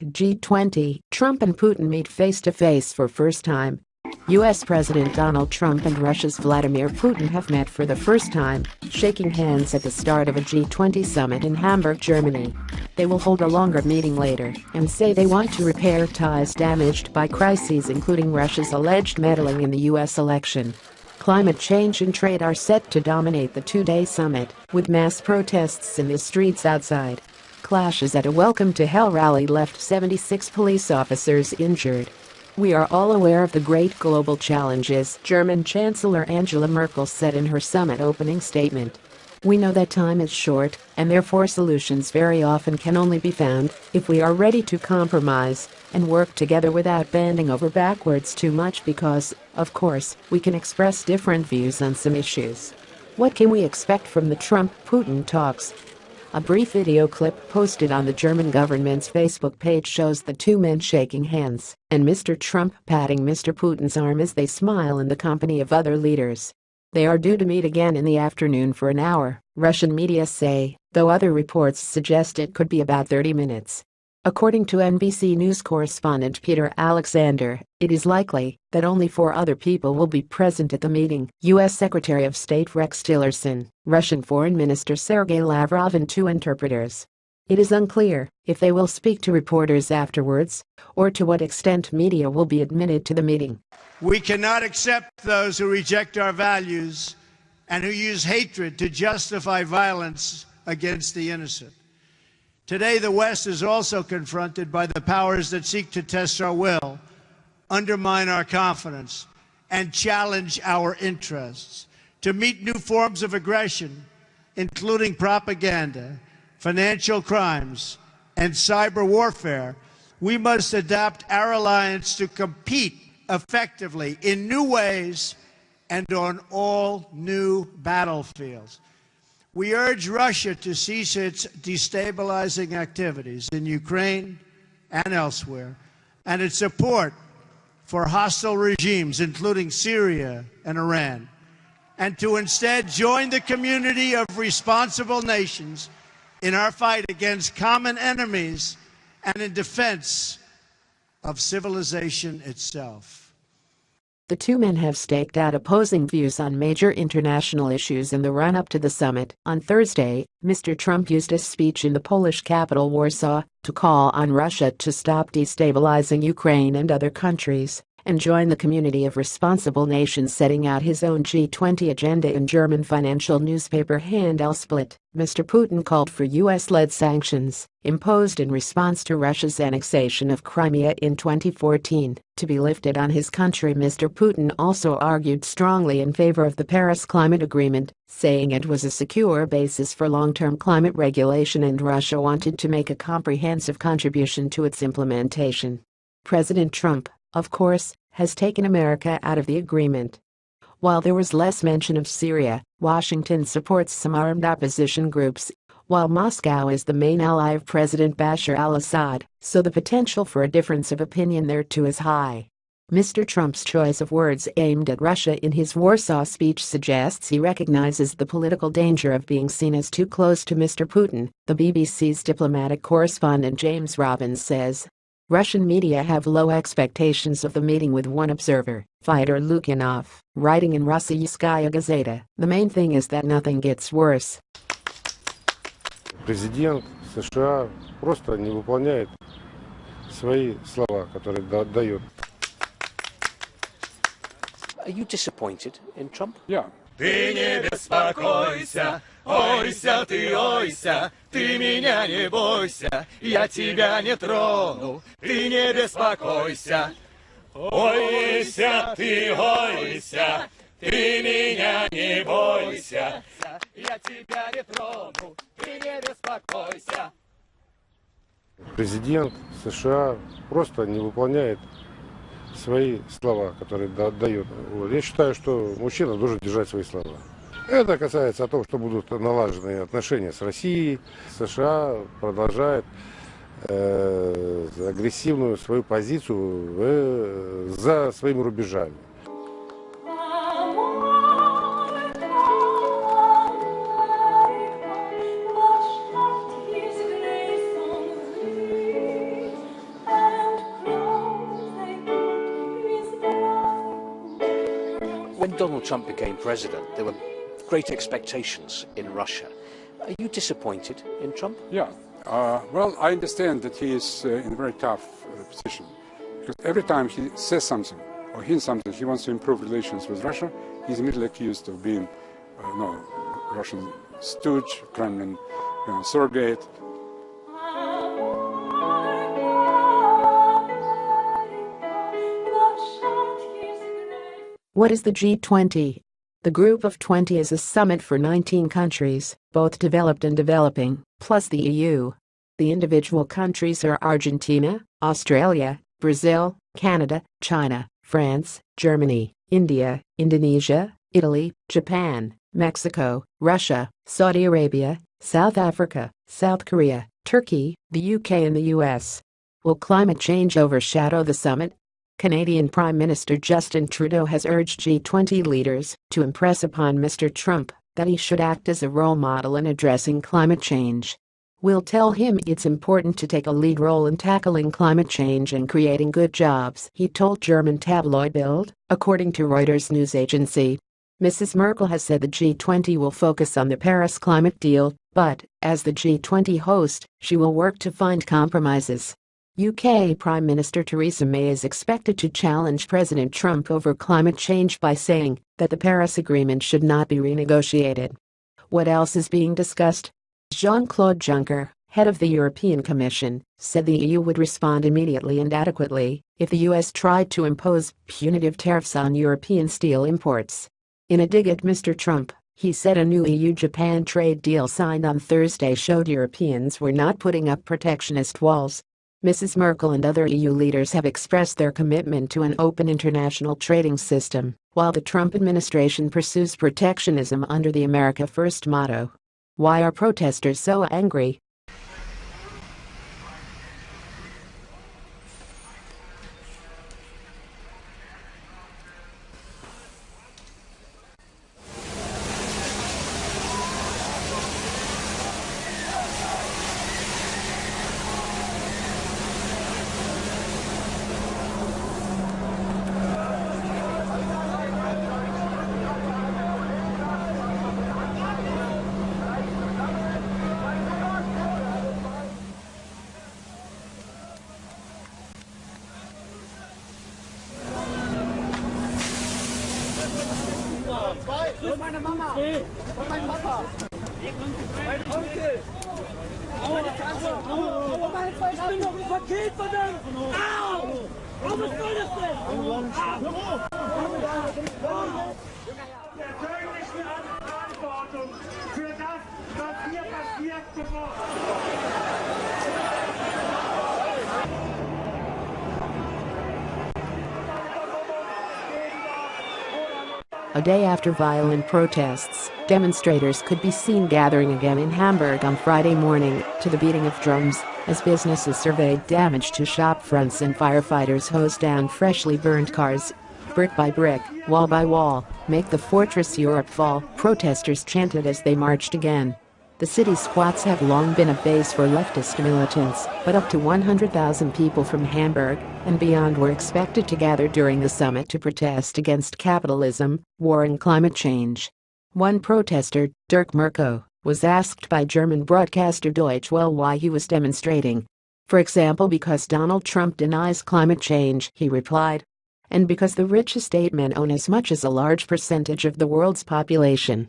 G20, Trump and Putin meet face-to-face for first time. U.S. President Donald Trump and Russia's Vladimir Putin have met for the first time, shaking hands at the start of a G20 summit in Hamburg, Germany. They will hold a longer meeting later and say they want to repair ties damaged by crises including Russia's alleged meddling in the U.S. election. Climate change and trade are set to dominate the two-day summit, with mass protests in the streets outside. Clashes at a Welcome to Hell rally left 76 police officers injured. "We are all aware of the great global challenges," German Chancellor Angela Merkel said in her summit opening statement. "We know that time is short, and therefore solutions very often can only be found if we are ready to compromise and work together without bending over backwards too much because, of course, we can express different views on some issues." What can we expect from the Trump-Putin talks? A brief video clip posted on the German government's Facebook page shows the two men shaking hands and Mr. Trump patting Mr. Putin's arm as they smile in the company of other leaders. They are due to meet again in the afternoon for an hour, Russian media say, though other reports suggest it could be about 30 minutes. According to NBC News correspondent Peter Alexander, it is likely that only 4 other people will be present at the meeting: U.S. Secretary of State Rex Tillerson, Russian Foreign Minister Sergei Lavrov and 2 interpreters. It is unclear if they will speak to reporters afterwards or to what extent media will be admitted to the meeting. We cannot accept those who reject our values and who use hatred to justify violence against the innocent. Today, the West is also confronted by the powers that seek to test our will, undermine our confidence, and challenge our interests. To meet new forms of aggression, including propaganda, financial crimes, and cyber warfare, we must adapt our alliance to compete effectively in new ways and on all new battlefields. We urge Russia to cease its destabilizing activities in Ukraine and elsewhere, and its support for hostile regimes, including Syria and Iran, and to instead join the community of responsible nations in our fight against common enemies and in defense of civilization itself. The two men have staked out opposing views on major international issues in the run-up to the summit. On Thursday, Mr. Trump used a speech in the Polish capital Warsaw to call on Russia to stop destabilizing Ukraine and other countries and join the community of responsible nations, setting out his own G20 agenda in German financial newspaper Handelsblatt. Mr. Putin called for U.S.-led sanctions, imposed in response to Russia's annexation of Crimea in 2014, to be lifted on his country. Mr. Putin also argued strongly in favor of the Paris Climate Agreement, saying it was a secure basis for long-term climate regulation and Russia wanted to make a comprehensive contribution to its implementation. President Trump, of course, has taken America out of the agreement. While there was less mention of Syria, Washington supports some armed opposition groups, while Moscow is the main ally of President Bashar al-Assad, so the potential for a difference of opinion there too is high. Mr. Trump's choice of words aimed at Russia in his Warsaw speech suggests he recognizes the political danger of being seen as too close to Mr. Putin, the BBC's diplomatic correspondent James Robbins says. Russian media have low expectations of the meeting, with one observer, Fyodor Lukyanov, writing in Rossiyskaya Gazeta. The main thing is that nothing gets worse. Президент США просто не выполняет свои слова, которые дает. Are you disappointed in Trump? Yeah. Ты не беспокойся, ойся, ты меня не бойся, я тебя не трону, ты не беспокойся. Ойся, ты меня не бойся, я тебя не трону, ты не беспокойся. Президент США просто не выполняет свои слова, которые дает. Я считаю, что мужчина должен держать свои слова. Это касается того, что будут налажены отношения с Россией. США продолжает агрессивную свою позицию за своими рубежами. When Donald Trump became president, there were great expectations in Russia. Are you disappointed in Trump? Yeah. Well, I understand that he is in a very tough position, because every time he says something or hints something, he wants to improve relations with Russia. He's immediately accused of being Russian stooge, Kremlin surrogate. What is the G20? The Group of 20 is a summit for 19 countries, both developed and developing, plus the EU. The individual countries are Argentina, Australia, Brazil, Canada, China, France, Germany, India, Indonesia, Italy, Japan, Mexico, Russia, Saudi Arabia, South Africa, South Korea, Turkey, the UK and the US. Will climate change overshadow the summit? Canadian Prime Minister Justin Trudeau has urged G20 leaders to impress upon Mr. Trump that he should act as a role model in addressing climate change. "We'll tell him it's important to take a lead role in tackling climate change and creating good jobs," he told German tabloid Bild, according to Reuters news agency. Mrs. Merkel has said the G20 will focus on the Paris climate deal, but, as the G20 host, she will work to find compromises. UK Prime Minister Theresa May is expected to challenge President Trump over climate change by saying that the Paris Agreement should not be renegotiated. What else is being discussed? Jean-Claude Juncker, head of the European Commission, said the EU would respond immediately and adequately if the US tried to impose punitive tariffs on European steel imports. In a dig at Mr. Trump, he said a new EU-Japan trade deal signed on Thursday showed Europeans were not putting up protectionist walls. Mrs. Merkel and other EU leaders have expressed their commitment to an open international trading system, while the Trump administration pursues protectionism under the America First motto. Why are protesters so angry? Meine Mama! Und mein Papa! Mein Onkel! Meine Tante! Aber meine zwei Kinder auf dem Paket, verdammt! Au! Was soll das denn? Der persönlichen Verantwortung für das, was hier passiert, geworden. A day after violent protests, demonstrators could be seen gathering again in Hamburg on Friday morning to the beating of drums as businesses surveyed damage to shop fronts and firefighters hosed down freshly burned cars. Brick by brick, wall by wall, make the fortress Europe fall, protesters chanted as they marched again. The city's squats have long been a base for leftist militants, but up to 100,000 people from Hamburg and beyond were expected to gather during the summit to protest against capitalism, war and climate change. One protester, Dirk Merko, was asked by German broadcaster Deutsche Welle why he was demonstrating. For example, because Donald Trump denies climate change, he replied. And because the richest 8 men own as much as a large percentage of the world's population.